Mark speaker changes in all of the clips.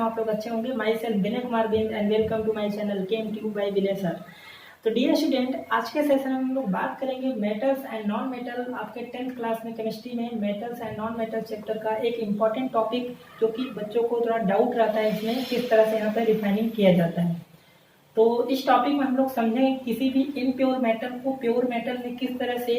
Speaker 1: हूँ आप लोग अच्छे होंगे। Myself Vinay Kumar Bind and welcome to my channel chem tube by Vinay sir. तो डियर स्टूडेंट, आज के सेशन में हम लोग बात करेंगे मेटल्स एंड नॉन मेटल। आपके 10th क्लास में केमिस्ट्री में metals and non metal chapter का एक इम्पॉर्टेंट टॉपिक, जो कि बच्चों को थोड़ा डाउट रहता है इसमें किस तरह से यहाँ पर रिफाइनिंग किया जाता है। तो इस टॉपिक में हम लोग समझेंगे किसी भी इम्प्योर मेटल को प्योर मेटल में किस तरह से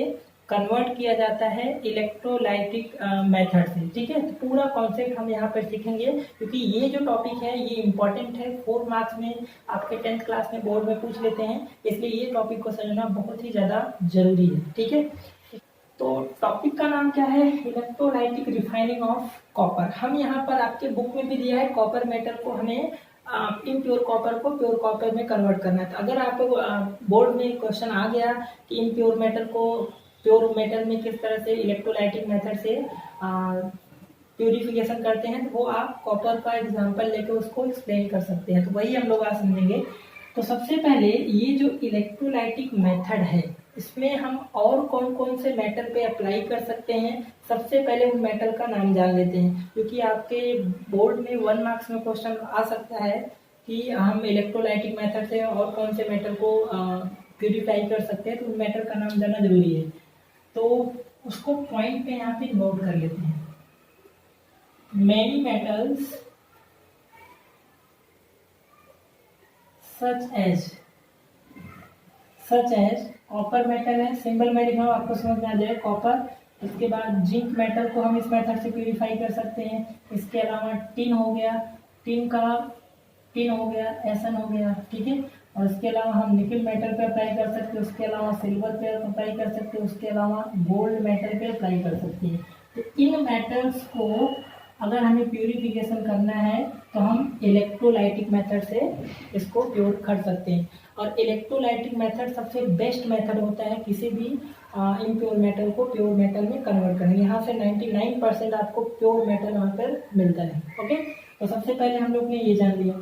Speaker 1: कन्वर्ट किया जाता है इलेक्ट्रोलाइटिक मेथड से। ठीक है, तो पूरा कॉन्सेप्ट हम यहाँ पर सीखेंगे, क्योंकि ये जो टॉपिक है ये इम्पॉर्टेंट है। 4 मार्क्स में आपके 10th क्लास में बोर्ड में पूछ लेते हैं, इसलिए ये टॉपिक को समझना बहुत ही ज़्यादा जरूरी है। ठीक है, तो टॉपिक का नाम क्या है? Electrolytic refining of copper. हम यहाँ पर आपके बुक में भी दिया है, कॉपर मेटल को हमें इम्प्योर कॉपर को प्योर कॉपर में कन्वर्ट करना है। तो अगर आप बोर्ड में क्वेश्चन आ गया कि इम्प्योर मेटल को प्योर मेटल में किस तरह से इलेक्ट्रोलाइटिक मेथड से प्यूरिफिकेशन करते हैं, तो वो आप कॉपर का एग्जांपल लेके उसको एक्सप्लेन कर सकते हैं। तो वही हम लोग आज समझेंगे। तो सबसे पहले ये जो इलेक्ट्रोलाइटिक मेथड है, इसमें हम और कौन कौन से मेटल पे अप्लाई कर सकते हैं, सबसे पहले उन मेटल का नाम जान लेते हैं। क्योंकि आपके बोर्ड में 1 मार्क्स में क्वेश्चन आ सकता है कि हम इलेक्ट्रोलाइटिक मेथड से और कौन से मेटल को प्यूरिफाई कर सकते हैं, तो उन मेटल का नाम जानना जरूरी है। तो उसको पॉइंट पे यहाँ पे नोट कर लेते हैं। Many metals such as copper metal है, सिंबल में लिखा आपको समझ में आ जाए कॉपर। इसके बाद जिंक मेटल को हम इस मेथड से प्यूरिफाई कर सकते हैं। इसके अलावा टिन हो गया, टिन हो गया, एसन हो गया। ठीक है, और इसके अलावा हम निकल मेटल पे अप्लाई कर सकते हैं, उसके अलावा सिल्वर पे अप्लाई कर सकते हैं, उसके अलावा गोल्ड मेटल पे अप्लाई कर सकते हैं। तो इन मेटल्स को अगर हमें प्यूरिफिकेशन करना है तो हम इलेक्ट्रोलाइटिक मेथड से इसको प्योर कर सकते हैं। और इलेक्ट्रोलाइटिक मेथड सबसे बेस्ट मेथड होता है किसी भी इम्प्योर मेटल को प्योर मेटल में कन्वर्ट करने। यहाँ से 99% आपको प्योर मेटल वहाँ पर मिलता है। ओके, तो सबसे पहले हम लोग ने ये जान लिया।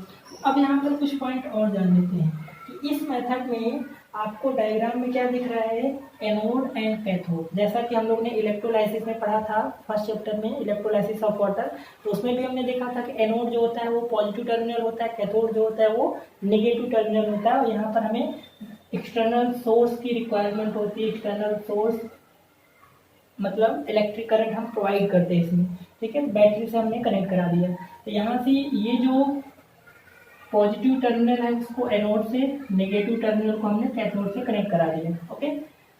Speaker 1: अब यहाँ पर कुछ पॉइंट और जान लेते हैं कि इस मेथड में आपको डायग्राम में क्या दिख रहा है, एनोड एंड कैथोड। जैसा कि हम लोग ने इलेक्ट्रोलाइसिस में पढ़ा था फर्स्ट चैप्टर में, इलेक्ट्रोलाइसिस ऑफ वाटर। तो उसमें भी हमने देखा था कि एनोड जो होता है वो पॉजिटिव टर्मिनल होता है, कैथोड जो होता है वो नेगेटिव टर्मिनल होता है। और यहाँ पर हमें एक्सटर्नल सोर्स की रिक्वायरमेंट होती है। एक्सटर्नल सोर्स मतलब इलेक्ट्रिक करंट हम प्रोवाइड करते हैं इसमें। ठीक है, बैटरी से हमने कनेक्ट करा दिया। तो यहाँ से ये जो पॉजिटिव टर्मिनल है उसको एनोड से, नेगेटिव टर्मिनल को हमने कैथोड से कनेक्ट करा दिया। ओके,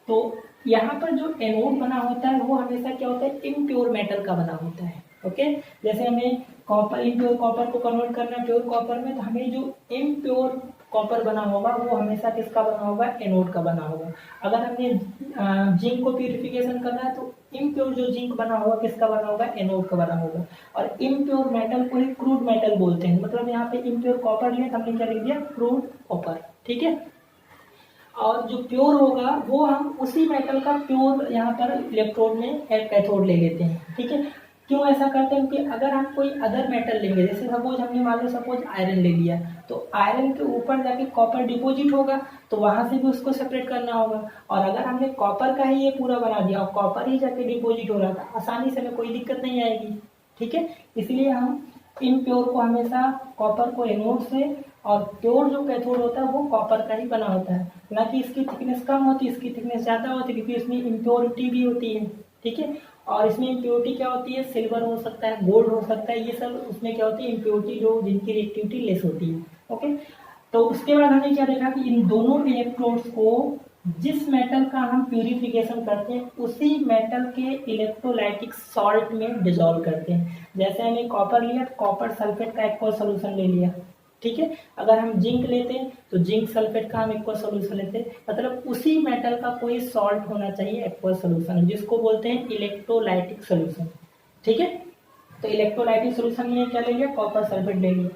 Speaker 1: तो यहाँ पर जो एनोड बना होता है वो हमेशा क्या होता है, इम्प्योर मेटल का बना होता है। ओके, जैसे हमें कॉपर, इम्प्योर कॉपर को कन्वर्ट करना है प्योर कॉपर में, तो हमें जो इम्प्योर कॉपर बना होगा वो हमेशा किसका बना होगा, एनोड का बना होगा। अगर हमें जिंक को प्यूरिफिकेशन करना है तो इम्प्योर जो जिंक बना होगा किसका बना होगा, एनोड का बना होगा। और इम्प्योर मेटल को ही क्रूड मेटल बोलते हैं। मतलब यहाँ पे इम्प्योर कॉपर लिया तो हमने क्या लिख दिया, क्रूड कॉपर। ठीक है, और जो प्योर होगा वो हम उसी मेटल का प्योर यहाँ पर इलेक्ट्रोड में कैथोड ले लेते हैं। ठीक है, क्यों ऐसा करते हैं, क्योंकि अगर हम कोई अदर मेटल लेंगे, जैसे सपोज हमने मान लो सपोज आयरन ले लिया, तो आयरन के ऊपर जाके कॉपर डिपोजिट होगा, तो वहां से भी उसको सेपरेट करना होगा। और अगर हमने कॉपर का ही ये पूरा बना दिया और कॉपर ही जाके डिपोजिट हो रहा था, आसानी से हमें कोई दिक्कत नहीं आएगी। ठीक है, इसलिए हम इम्प्योर को हमेशा कॉपर को एनोड से, और प्योर जो कैथोड होता है वो कॉपर का ही बना होता है। ना कि इसकी थिकनेस कम होती है, इसकी थिकनेस ज़्यादा होती है, क्योंकि इसमें इम्प्योरिटी भी होती है। ठीक है, और इसमें इम्प्योरिटी क्या होती है, सिल्वर हो सकता है, गोल्ड हो सकता है, ये सब उसमें क्या होती है, इम्प्योरिटी जो जिनकी रिएक्टिविटी लेस होती है। ओके, तो उसके बाद हमने क्या देखा कि इन दोनों इलेक्ट्रोड्स को जिस मेटल का हम प्यूरिफिकेशन करते हैं उसी मेटल के इलेक्ट्रोलाइटिक सॉल्ट में डिसॉल्व करते हैं। जैसे हमने कॉपर लिया तो कॉपर सल्फेट का एक्वस सोल्यूशन ले लिया। ठीक है, अगर हम जिंक लेते हैं तो जिंक सल्फेट का हम एक्वस सोल्यूशन लेते हैं। मतलब उसी मेटल का कोई सॉल्ट होना चाहिए एक्वस सोल्यूशन, जिसको बोलते हैं इलेक्ट्रोलाइटिक सोल्यूशन। ठीक है, तो इलेक्ट्रोलाइटिक सोल्यूशन में क्या ले लिया, कॉपर सल्फेट ले लिया।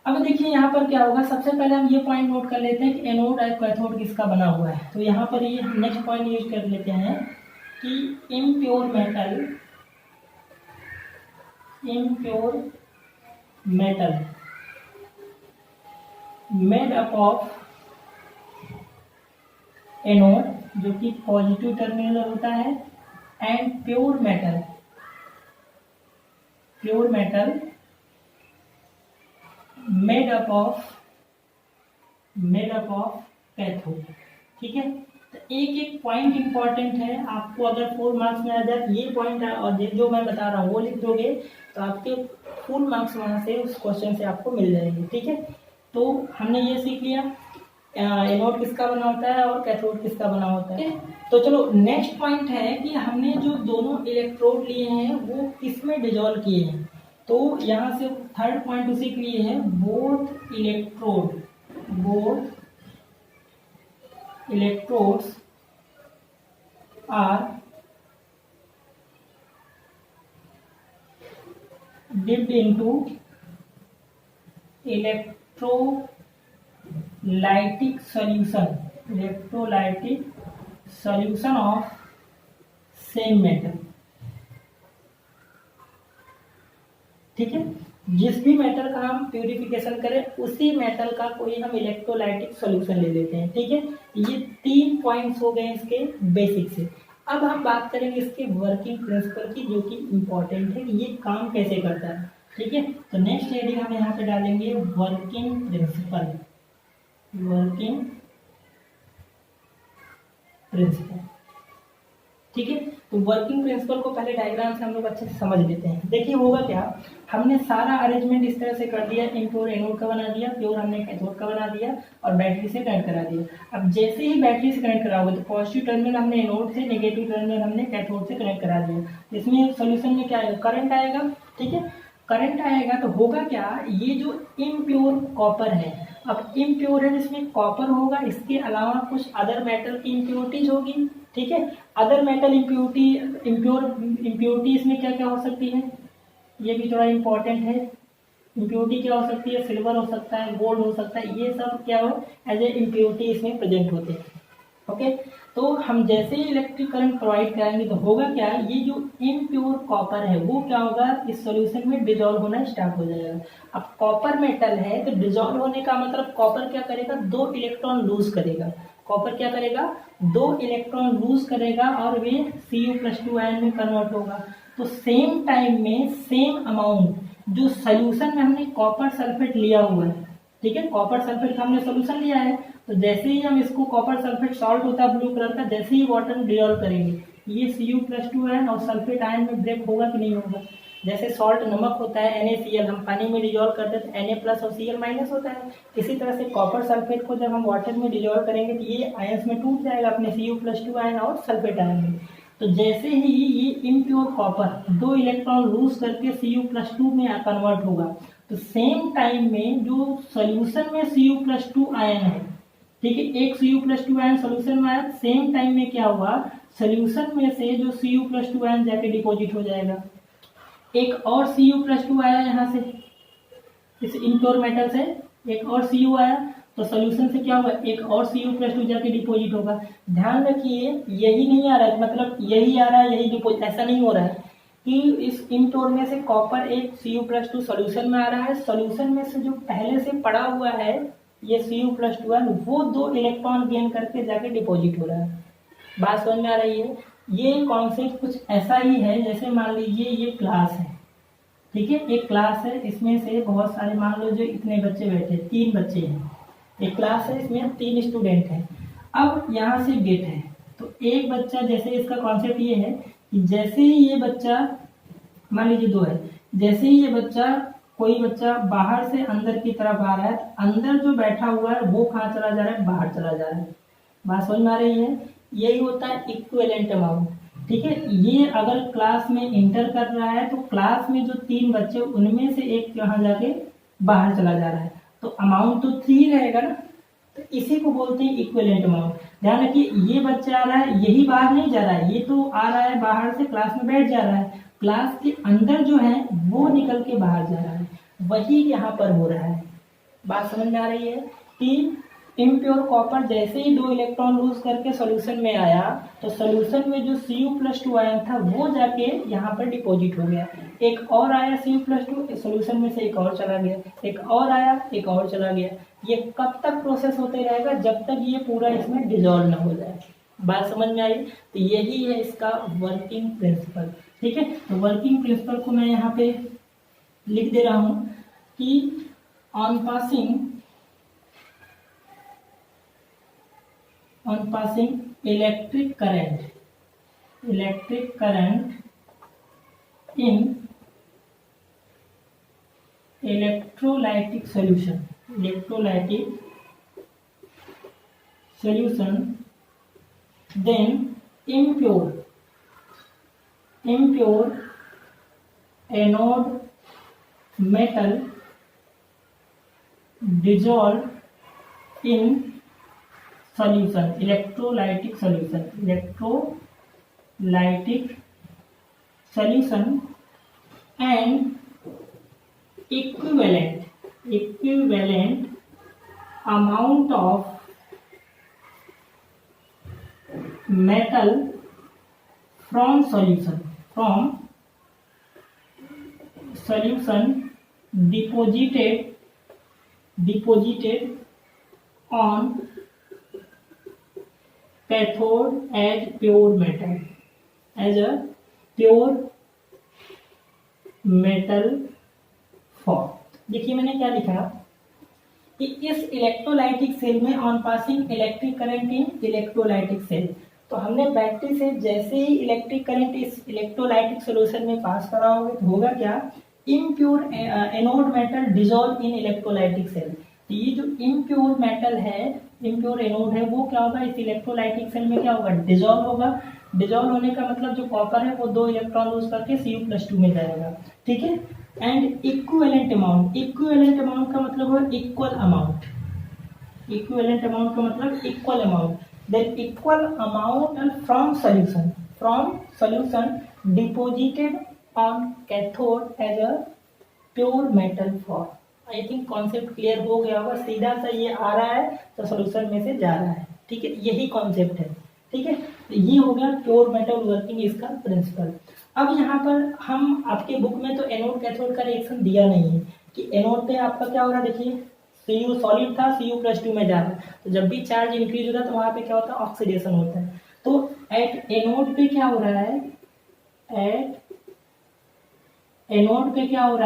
Speaker 1: अब देखिए यहाँ पर क्या होगा, सबसे पहले हम ये पॉइंट नोट कर लेते हैं कि एनोड और कैथोड किसका बना हुआ है। तो यहाँ पर ये नेक्स्ट पॉइंट यूज कर लेते हैं कि impure metal made up of anode जो कि पॉजिटिव टर्मिनल होता है, and pure metal made up of cathode. ठीक है, तो एक एक पॉइंट इंपॉर्टेंट है, आपको अगर 4 मार्क्स में आ जाए ये पॉइंट है और जो मैं बता रहा हूँ वो लिख दोगे तो आपके फुल मार्क्स वहाँ से उस क्वेश्चन से आपको मिल जाएंगे। ठीक है, तो हमने ये सीख लिया एनोड किसका बना होता है और कैथोड किसका बना होता है। तो चलो नेक्स्ट पॉइंट है कि हमने जो दोनों इलेक्ट्रोड लिए हैं वो किस में डिजोल्व किए हैं। तो यहाँ से थर्ड पॉइंट उसी के लिए है, both electrodes are dipped into electrolytic solution of same metal। ठीक है, जिस भी मेटल का हम प्यूरिफिकेशन करें उसी मेटल का कोई हम इलेक्ट्रोलाइटिक सॉल्यूशन ले लेते हैं। ठीक है, ये 3 पॉइंट्स हो गए इसके बेसिक से। अब हम बात करेंगे इसके वर्किंग प्रिंसिपल की, जो कि इम्पोर्टेंट है कि ये काम कैसे करता है। ठीक है, तो नेक्स्ट हेडिंग हम यहाँ पे डालेंगे वर्किंग प्रिंसिपल। ठीक है, तो वर्किंग प्रिंसिपल को पहले डायग्राम से हम लोग अच्छे से समझ लेते हैं। देखिए होगा क्या, हमने सारा अरेंजमेंट इस तरह से कर दिया, इम्प्योर एनोड का बना दिया, प्योर हमने कैथोड का बना दिया और बैटरी से कनेक्ट करा दिया। अब जैसे ही बैटरी से कनेक्ट कराओगे तो पॉजिटिव टर्मिनल हमने एनोड से, नेगेटिव टर्मिनल हमने कैथोड से कनेक्ट करा दिया। इसमें सोल्यूशन में क्या आएगा, करंट आएगा। ठीक है, करंट आएगा तो होगा क्या, ये जो इम्प्योर कॉपर है, अब इम्प्योर है जिसमें कॉपर होगा, इसके अलावा कुछ अदर मेटल की इम्प्योरिटीज होगी। ठीक है, अदर मेटल इम्प्योरिटी इसमें क्या क्या हो सकती है, ये भी थोड़ा इंपॉर्टेंट है। इम्प्योरिटी क्या हो सकती है, सिल्वर हो सकता है, गोल्ड हो सकता है, ये सब क्या हो एज ए इम्प्योरिटी इसमें प्रेजेंट होते हैं। ओके, तो हम जैसे ही इलेक्ट्रिक करंट प्रोवाइड कराएंगे तो होगा क्या, ये जो इम्प्योर कॉपर है वो क्या होगा, इस सॉल्यूशन में डिजोल्व होना स्टार्ट हो जाएगा। अब कॉपर मेटल है तो डिजोल्व होने का मतलब कॉपर क्या करेगा, 2 इलेक्ट्रॉन लूज करेगा। कॉपर क्या करेगा, 2 इलेक्ट्रॉन लूज करेगा और वे Cu+2 आयन में कन्वर्ट होगा। तो सेम टाइम में सेम अमाउंट जो सोल्यूशन में हमने कॉपर सल्फेट लिया हुआ है, ठीक है, कॉपर सल्फेट का हमने सोल्यूशन लिया है, तो जैसे ही हम इसको कॉपर सल्फेट सॉल्ट होता है ब्लू कलर का, जैसे ही वाटर में डिजोल्व करेंगे ये Cu+2 आयन और सल्फेट आयन में ब्रेक होगा कि नहीं होगा। जैसे सॉल्ट नमक होता है NaCl, हम पानी में डिजोल्व करते हैं तो Na+ और Cl- होता है। इसी तरह से कॉपर सल्फेट को जब हम वाटर में डिजोल्व करेंगे तो ये आयंस में टूट जाएगा अपने Cu+2 आयन और सल्फेट आयन में। तो जैसे ही ये इम्प्योर कॉपर 2 इलेक्ट्रॉन लूज करके Cu+2 में कन्वर्ट होगा, तो सेम टाइम में जो सोल्यूशन में Cu+2 आयन है, ठीक है, एक Cu+2 आयन सोल्यूशन में आया, सेम टाइम में क्या हुआ, सोल्यूशन में से जो Cu+2 आयन जाके डिपॉजिट हो जाएगा। एक और Cu+2 आया यहाँ से, इस इम्प्योर मेटल से एक और Cu आया, तो सोल्यूशन से क्या होगा, एक और Cu+2 जाके डिपॉजिट होगा। ध्यान रखिए यही नहीं आ रहा है, मतलब यही आ रहा है यही डिपॉजिट, ऐसा नहीं हो रहा है कि इस इम्प्योर में से कॉपर एक Cu+2 सोल्यूशन में आ रहा है, सोल्यूशन में से जो पहले से पड़ा हुआ है ये Cu+2 है, वो 2 इलेक्ट्रॉन गेन करके जाके डिपॉजिट हो रहा है। बात समझ में आ रही है। ये कॉन्सेप्ट कुछ ऐसा ही है जैसे मान लीजिए ये क्लास है, ठीक है, एक क्लास है, इसमें से बहुत सारे, मान लो जो इतने बच्चे बैठे, 3 बच्चे हैं, एक क्लास है इसमें 3 स्टूडेंट हैं। अब यहाँ से गेट है, तो एक बच्चा, जैसे इसका कॉन्सेप्ट ये है कि जैसे ही ये बच्चा, मान लीजिए 2 है, जैसे ही ये बच्चा, कोई बच्चा बाहर से अंदर की तरफ आ रहा है, तो अंदर जो बैठा हुआ है वो कहाँ चला जा रहा है, बाहर चला जा रहा है। बात समझ में आ रही है, यही होता है इक्विवेलेंट अमाउंट। ठीक है, ये अगर क्लास में इंटर कर रहा है तो क्लास में जो 3 बच्चे उनमें से एक यहाँ जाके बाहर चला जा रहा है, तो अमाउंट तो 3 रहेगा ना, तो इसी को बोलते हैं इक्विवेलेंट अमाउंट। ध्यान रखिए ये बच्चा आ रहा है, यही बाहर नहीं जा रहा है, ये तो आ रहा है बाहर से, क्लास में बैठ जा रहा है, क्लास के अंदर जो है वो निकल के बाहर जा रहा है, वही यहाँ पर हो रहा है। बात समझ में आ रही है कि इम्प्योर कॉपर जैसे ही 2 इलेक्ट्रॉन लूज करके सॉल्यूशन में आया, तो सॉल्यूशन में जो Cu+2 आयन था वो जाके यहाँ पर डिपॉजिट हो गया। एक और आया Cu+2, सॉल्यूशन में से एक और चला गया, एक और आया, एक और चला गया। ये कब तक प्रोसेस होते रहेगा, जब तक ये पूरा इसमें डिजोल्व ना हो जाए। बात समझ में आई। तो यही है इसका वर्किंग प्रिंसिपल। ठीक है, तो वर्किंग प्रिंसिपल को मैं यहाँ पे लिख दे रहा हूँ कि on passing electric current in electrolytic solution, then impure anode metal dissolve in solution, electrolytic solution and equivalent amount of metal from solution deposited on cathode as pure metal form. देखिए मैंने क्या लिखा कि इस इलेक्ट्रोलाइटिक सेल में on passing electric current in electrolytic cell, तो हमने battery से जैसे ही इलेक्ट्रिक करंट इस इलेक्ट्रोलाइटिक सॉल्यूशन में पास करा होगा तो होगा क्या, impure anode metal dissolve in electrolytic cell. तो ये जो इम्प्योर मेटल है, इम्प्योर एनोड है, वो क्या होगा इस इलेक्ट्रोलाइटिक सेल में क्या होगा, डिसॉल्व होगा। डिसॉल्व होने का मतलब जो कॉपर है वो 2 इलेक्ट्रॉन लूज करके Cu+2 में जाएगा, ठीक है। एंड इक्विवेलेंट अमाउंट का मतलब है equal amount, equal amount, then equal amount from solution deposited on cathode as a pure metal form. I think concept clear हो गया होगा। सीधा सा ये आ रहा है तो सॉल्यूशन में से जा रहा है, ठीक है, यही कॉन्सेप्ट है, ठीक है। तो ये हो गया प्योर मेटल वर्किंग, इसका प्रिंसिपल। अब यहाँ पर हम आपके बुक में तो एनोड कैथोड का रिएक्शन दिया नहीं है कि एनोड पे आपका क्या हो रहा है। देखिए Cu सॉलिड था, Cu+2 में जा रहा है, तो जब भी चार्ज इंक्रीज होता है तो वहां पे क्या होता है, ऑक्सीडेशन होता है। तो एट एनोड पे क्या हो रहा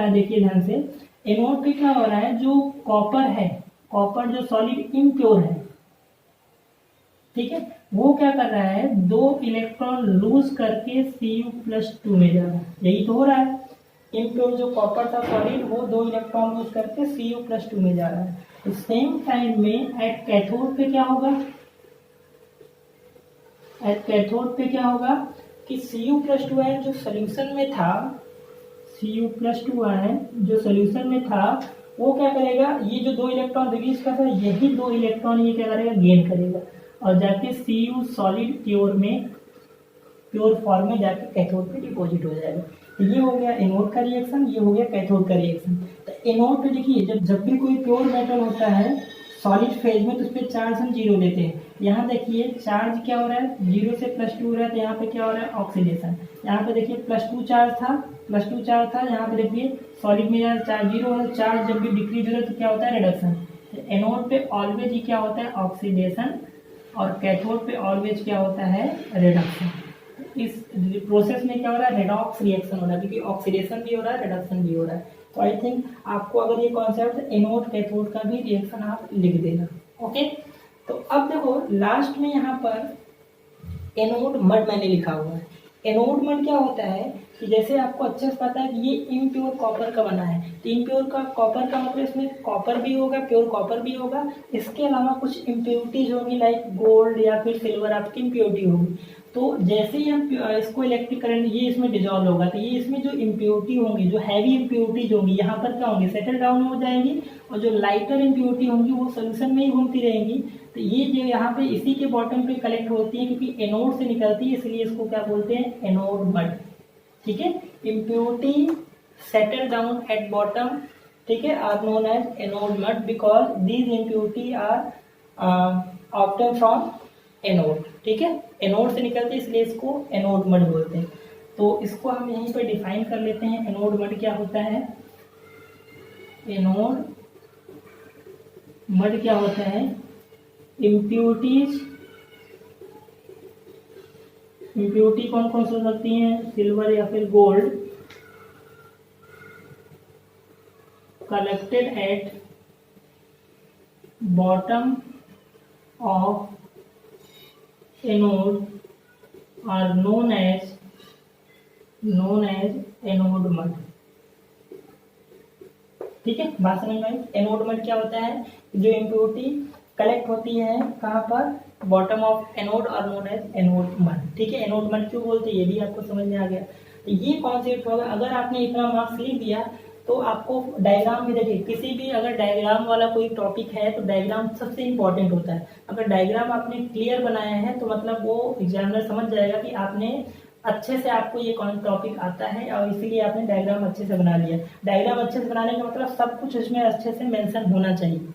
Speaker 1: है, देखिए ध्यान से, एनोड पे क्या हो रहा है, जो कॉपर है, कॉपर जो सॉलिड इम्प्योर है, ठीक है, वो क्या कर रहा है, 2 इलेक्ट्रॉन लूज करके Cu+2 में जा रहा है। यही तो हो रहा है, इम्प्योर जो कॉपर था सॉलिड वो 2 इलेक्ट्रॉन लूज करके Cu+2 में जा रहा है। तो सेम टाइम में एट कैथोड पे क्या होगा, कि Cu+2 आयन जो सोल्यूशन में था, वो क्या करेगा, ये जो 2 इलेक्ट्रॉन रिलीज कर रहा है, यही 2 इलेक्ट्रॉन ये क्या करेगा, गेन करेगा और जाके Cu सॉलिड प्योर फॉर्म में जाके कैथोड पे डिपॉजिट हो जाएगा। तो ये हो गया एनोड का रिएक्शन, ये हो गया कैथोड का रिएक्शन। तो एनोड पे देखिए जब भी कोई प्योर मेटल होता है सॉलिड फेज में तो उस पर चार्ज हम 0 लेते हैं। यहाँ देखिए चार्ज क्या हो रहा है, 0 से +2 हो रहा है, तो यहाँ पे क्या हो रहा है, ऑक्सीडेशन। यहाँ पे देखिए +2 चार्ज था, यहाँ पे देखिए सॉलिड में चार्ज 0 है, चार्ज जब भी डिक्रीज हो रहा है तो क्या होता है, रिडक्शन। तो एनोड पे ऑलवेज ही क्या होता है, ऑक्सीडेशन, और कैथोड पे ऑलवेज क्या होता है, रिडक्शन। इस प्रोसेस में क्या हो रहा है, रेडॉक्स रिएक्शन हो रहा है, क्योंकि ऑक्सीडेशन भी हो रहा है, रिडक्शन भी हो रहा है। तो आई थिंक आपको अगर ये कॉन्सेप्ट एनोड कैथोड का भी रिएक्शन आप लिख देना, ओके। तो अब देखो लास्ट में यहाँ पर एनोड मड मैंने लिखा हुआ है। एनोड मड क्या होता है कि जैसे आपको अच्छे से पता है कि ये इम्प्योर कॉपर का बना है, तो इम्प्योर का कॉपर का मतलब इसमें कॉपर भी होगा, प्योर कॉपर भी होगा, इसके अलावा कुछ इम्प्योरिटीज होगी लाइक गोल्ड या फिर सिल्वर आपकी इम्प्योरिटी होगी। तो जैसे ही हम इसको इलेक्ट्रिक करंट ये इसमें डिजॉल्व होगा, तो ये इसमें जो इम्प्योरिटी होंगी, जो हैवी इम्प्योरिटीज होंगी, यहाँ पर क्या होंगी, सेटल डाउन हो जाएंगी, और जो लाइटर इम्प्योरिटी होंगी वो सोल्यूशन में ही घूमती रहेंगी। तो ये जो यहाँ पे इसी के बॉटम पे कलेक्ट होती है, क्योंकि एनोड से निकलती है, इसलिए इसको क्या बोलते हैं, एनोड मड, ठीक है। Impurity settle down at bottom, ठीक है, are known as anode mud because these impurity are obtain from anode, ठीक है, एनोड से निकलती है इसलिए इसको एनोड मड बोलते हैं। तो इसको हम यहीं पर डिफाइन कर लेते हैं, एनोड मड क्या होता है। एनोड मड क्या होता है, इम्प्योरिटी कौन कौन सी हो सकती हैं, सिल्वर या फिर gold, collected at bottom of anode are known as anode mud। ठीक है, बात समझ में आई। एनोड मड क्या होता है, जो इम्प्योरिटी कलेक्ट होती है कहाँ पर, बॉटम ऑफ एनोड और नोन एज एनोड मड। ठीक है, एनोड मड क्यों बोलते हैं ये भी आपको समझ में आ गया। तो ये कॉन्सेप्ट होगा। अगर आपने इतना मार्क्स लिख दिया तो आपको डायग्राम में देखिए, किसी भी अगर डायग्राम वाला कोई टॉपिक है तो डायग्राम सबसे इंपॉर्टेंट होता है। अगर डायग्राम आपने क्लियर बनाया है तो मतलब वो एग्जामिनर समझ जाएगा कि आपने अच्छे से, आपको ये कौन टॉपिक आता है और इसीलिए आपने डायग्राम अच्छे से बना लिया। डायग्राम अच्छे से बनाने का मतलब सब कुछ इसमें अच्छे से मेंशन होना चाहिए।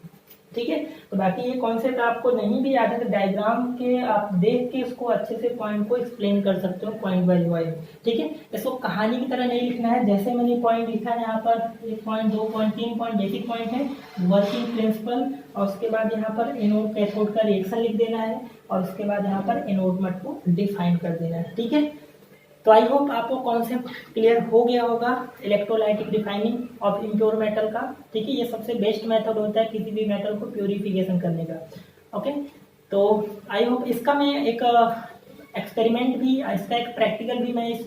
Speaker 1: ठीक है, तो बाकी ये कॉन्सेप्ट आपको नहीं भी याद है तो डायग्राम के आप देख के इसको अच्छे से पॉइंट को एक्सप्लेन कर सकते हो पॉइंट बाय पॉइंट। ठीक है, इसको कहानी की तरह नहीं लिखना है। जैसे मैंने पॉइंट लिखा है यहाँ पर 1 point 2 point 3 point basic point है, वर्किंग प्रिंसिपल, और उसके बाद यहाँ पर एनोड कैथोड का रिएक्शन लिख देना है और उसके बाद यहाँ पर एनोड मड को डिफाइन कर देना है। ठीक है, तो आई होप आपको कॉन्सेप्ट क्लियर हो गया होगा electrolytic refining of impure metal का। ठीक है, ये सबसे बेस्ट मेथड होता है किसी भी मेटल को प्योरिफिकेशन करने का। ओके, तो आई होप इसका मैं एक एक्सपेरिमेंट भी, इसका एक प्रैक्टिकल भी मैं इस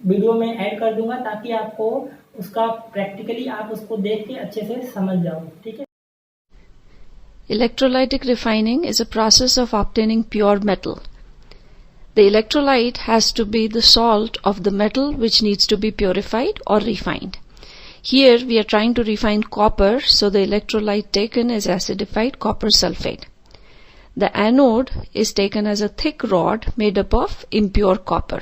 Speaker 1: वीडियो में ऐड कर दूंगा ताकि आपको उसका प्रैक्टिकली आप उसको देख के अच्छे से समझ जाओ। ठीक है,
Speaker 2: Electrolytic refining is a process of obtaining pure metal. The electrolyte has to be the salt of the metal which needs to be purified or refined. Here we are trying to refine copper, so the electrolyte taken is acidified copper sulfate. The anode is taken as a thick rod made up of impure copper.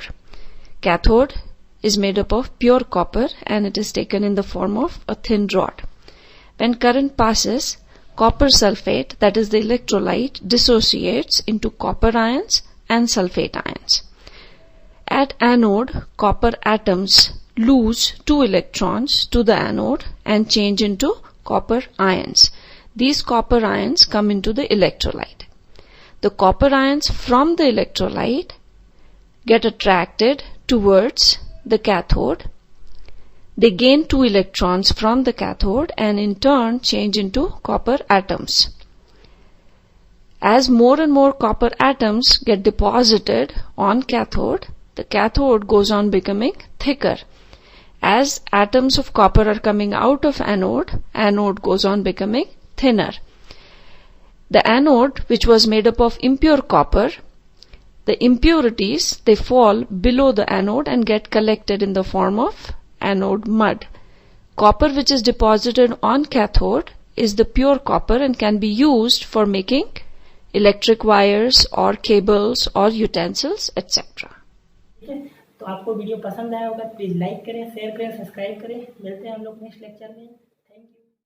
Speaker 2: Cathode is made up of pure copper and it is taken in the form of a thin rod. When current passes, copper sulfate, that is the electrolyte, dissociates into copper ions and sulfate ions. At anode, copper atoms lose 2 electrons to the anode and change into copper ions. These copper ions come into the electrolyte. The copper ions from the electrolyte get attracted towards the cathode. They gain 2 electrons from the cathode and in turn change into copper atoms. As more and more copper atoms get deposited on cathode, the cathode goes on becoming thicker. As atoms of copper are coming out of anode, anode goes on becoming thinner. The anode, which was made up of impure copper, the impurities, they fall below the anode and get collected in the form of anode mud. Copper which is deposited on cathode is the pure copper and can be used for making electric wires or cables or utensils etc.
Speaker 1: ठीक है, तो आपको video पसंद आया होगा, please like करें, share करें, subscribe करें। मिलते हैं हम लोग नेक्स्ट लेक्चर में।